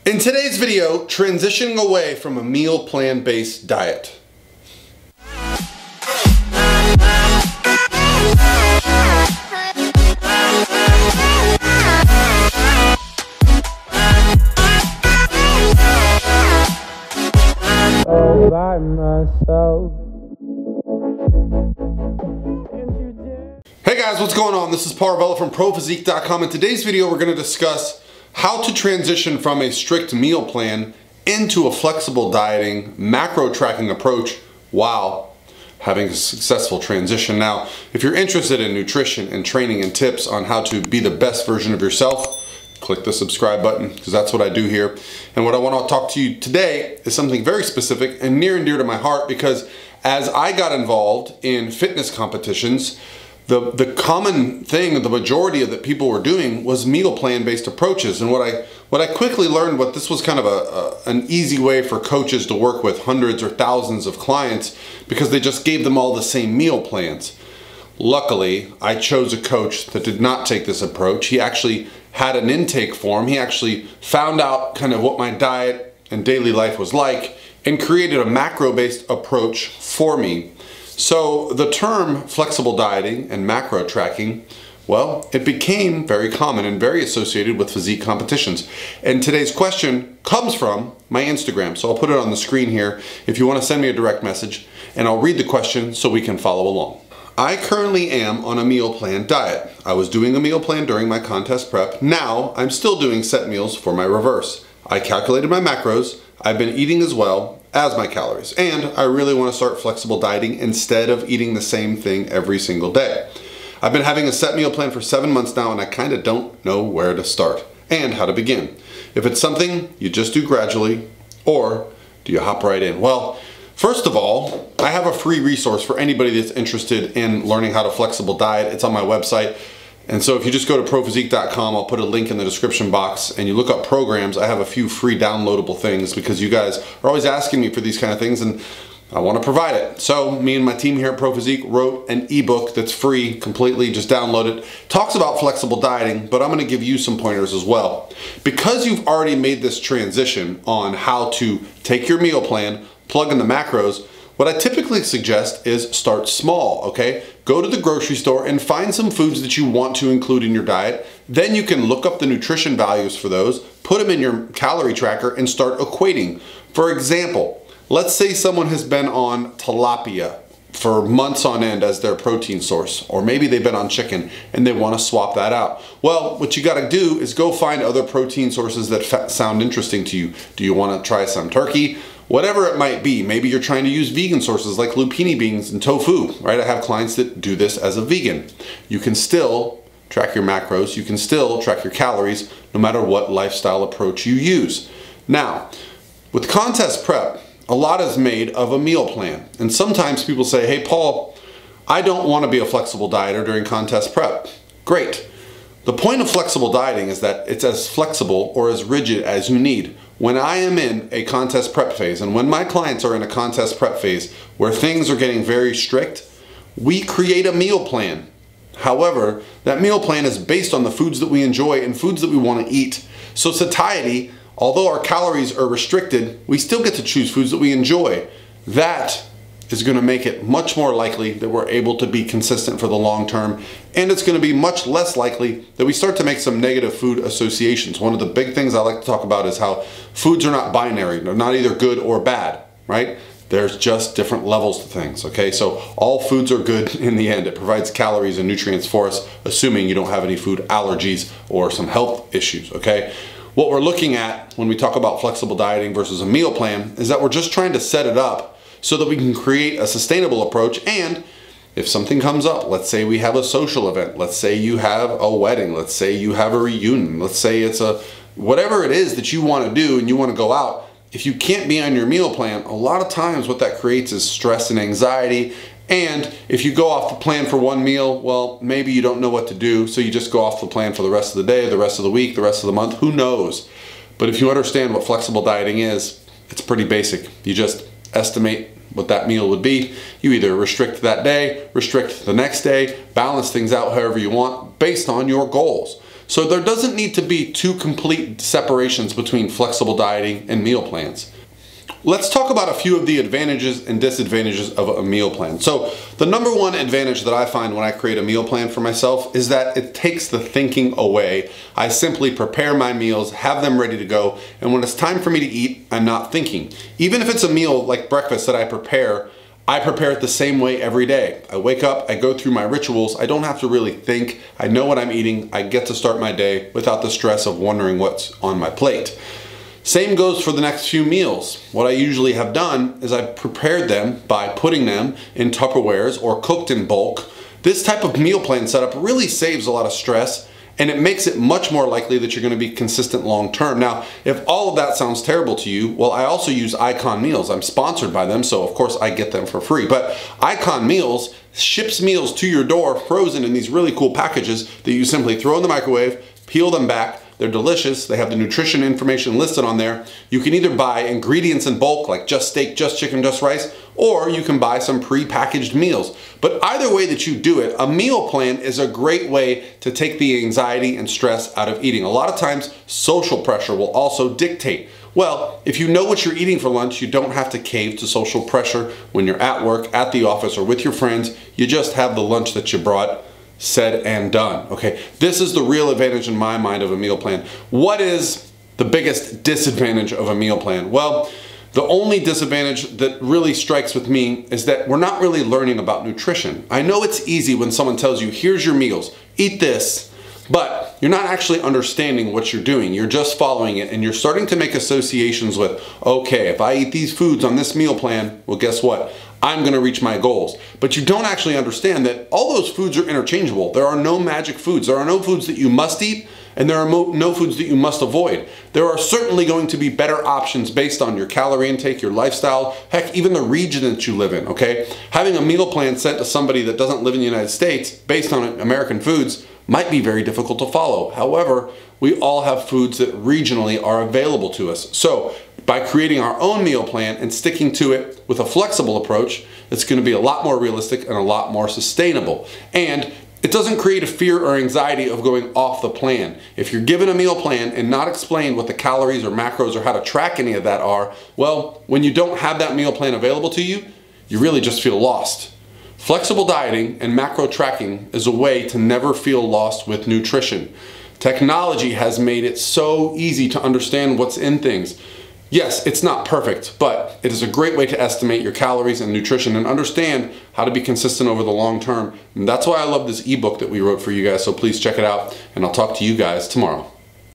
In today's video, transitioning away from a meal plan based diet. By myself. Hey guys, what's going on? This is Parvella from ProPhysique.com. In today's video, we're going to discuss how to transition from a strict meal plan into a flexible dieting, macro tracking approach while having a successful transition. Now, if you're interested in nutrition and training and tips on how to be the best version of yourself, click the subscribe button, because that's what I do here. And what I want to talk to you today is something very specific and near and dear to my heart, because as I got involved in fitness competitions, the common thing, the majority of that people were doing was meal plan based approaches. And what I quickly learned, what this was kind of an easy way for coaches to work with hundreds or thousands of clients, because they just gave them all the same meal plans. Luckily, I chose a coach that did not take this approach. He actually had an intake form. He actually found out kind of what my diet and daily life was like and created a macro-based approach for me. So the term flexible dieting and macro tracking, well, it became very common and very associated with physique competitions. And today's question comes from my Instagram. So I'll put it on the screen here if you want to send me a direct message, and I'll read the question so we can follow along. I currently am on a meal plan diet. I was doing a meal plan during my contest prep. Now I'm still doing set meals for my reverse. I calculated my macros. I've been eating as well as my calories. And I really want to start flexible dieting instead of eating the same thing every single day. I've been having a set meal plan for 7 months now, and I kind of don't know where to start and how to begin. If it's something you just do gradually, or do you hop right in? Well, first of all, I have a free resource for anybody that's interested in learning how to flexible diet. It's on my website. And so if you just go to ProPhysique.com, I'll put a link in the description box, and you look up programs. I have a few free downloadable things because you guys are always asking me for these kind of things, and I want to provide it. So me and my team here at ProPhysique wrote an ebook that's free completely. Just download it. Talks about flexible dieting, but I'm going to give you some pointers as well. Because you've already made this transition on how to take your meal plan, plug in the macros, what I typically suggest is start small, okay? Go to the grocery store and find some foods that you want to include in your diet. Then you can look up the nutrition values for those, put them in your calorie tracker, and start equating. For example, let's say someone has been on tilapia for months on end as their protein source, or maybe they've been on chicken and they want to swap that out. Well, what you got to do is go find other protein sources that sound interesting to you. Do you want to try some turkey? Whatever it might be. Maybe you're trying to use vegan sources like lupini beans and tofu, right? I have clients that do this as a vegan. You can still track your macros. You can still track your calories no matter what lifestyle approach you use. Now, with contest prep, a lot is made of a meal plan. And sometimes people say, hey, Paul, I don't want to be a flexible dieter during contest prep. Great. The point of flexible dieting is that it's as flexible or as rigid as you need. When I am in a contest prep phase, and when my clients are in a contest prep phase where things are getting very strict, we create a meal plan. However, that meal plan is based on the foods that we enjoy and foods that we want to eat. So satiety, although our calories are restricted, we still get to choose foods that we enjoy. That is going to make it much more likely that we're able to be consistent for the long term, and it's going to be much less likely that we start to make some negative food associations. One of the big things I like to talk about is how foods are not binary. They're not either good or bad, right? There's just different levels to things, okay? So all foods are good in the end. It provides calories and nutrients for us, assuming you don't have any food allergies or some health issues, okay? What we're looking at when we talk about flexible dieting versus a meal plan is that we're just trying to set it up so that we can create a sustainable approach. And if something comes up, let's say we have a social event, let's say you have a wedding, let's say you have a reunion, let's say it's whatever it is that you want to do and you want to go out, if you can't be on your meal plan, a lot of times what that creates is stress and anxiety. And if you go off the plan for one meal, well, maybe you don't know what to do, so you just go off the plan for the rest of the day, the rest of the week, the rest of the month, who knows? But if you understand what flexible dieting is, it's pretty basic. You just estimate what that meal would be. You either restrict that day, restrict the next day, balance things out however you want based on your goals. So there doesn't need to be two complete separations between flexible dieting and meal plans. Let's talk about a few of the advantages and disadvantages of a meal plan. So the number one advantage that I find when I create a meal plan for myself is that it takes the thinking away. I simply prepare my meals, have them ready to go, and when it's time for me to eat, I'm not thinking. Even if it's a meal like breakfast that I prepare it the same way every day. I wake up, I go through my rituals, I don't have to really think, I know what I'm eating, I get to start my day without the stress of wondering what's on my plate. Same goes for the next few meals. What I usually have done is I've prepared them by putting them in Tupperwares or cooked in bulk. This type of meal plan setup really saves a lot of stress, and it makes it much more likely that you're going to be consistent long term. Now, if all of that sounds terrible to you, well, I also use Icon Meals. I'm sponsored by them, so of course I get them for free. But Icon Meals ships meals to your door frozen in these really cool packages that you simply throw in the microwave, peel them back. They're delicious. They have the nutrition information listed on there. You can either buy ingredients in bulk, like just steak, just chicken, just rice, or you can buy some pre-packaged meals. But either way that you do it, a meal plan is a great way to take the anxiety and stress out of eating. A lot of times, social pressure will also dictate. Well, if you know what you're eating for lunch, you don't have to cave to social pressure when you're at work, at the office, or with your friends. You just have the lunch that you brought. Said and done, okay? This is the real advantage in my mind of a meal plan. What is the biggest disadvantage of a meal plan? Well, the only disadvantage that really strikes with me is that we're not really learning about nutrition. I know it's easy when someone tells you, here's your meals, eat this, but you're not actually understanding what you're doing. You're just following it, and you're starting to make associations with, okay, if I eat these foods on this meal plan, well, guess what? I'm gonna reach my goals. But you don't actually understand that all those foods are interchangeable. There are no magic foods. There are no foods that you must eat, and there are no foods that you must avoid. There are certainly going to be better options based on your calorie intake, your lifestyle, heck, even the region that you live in, okay? Having a meal plan sent to somebody that doesn't live in the United States based on American foods might be very difficult to follow. However, we all have foods that regionally are available to us. So by creating our own meal plan and sticking to it with a flexible approach, it's going to be a lot more realistic and a lot more sustainable. And it doesn't create a fear or anxiety of going off the plan. If you're given a meal plan and not explained what the calories or macros or how to track any of that are, well, when you don't have that meal plan available to you, you really just feel lost. Flexible dieting and macro tracking is a way to never feel lost with nutrition. Technology has made it so easy to understand what's in things. Yes, it's not perfect, but it is a great way to estimate your calories and nutrition and understand how to be consistent over the long term. And that's why I love this ebook that we wrote for you guys, so please check it out, and I'll talk to you guys tomorrow.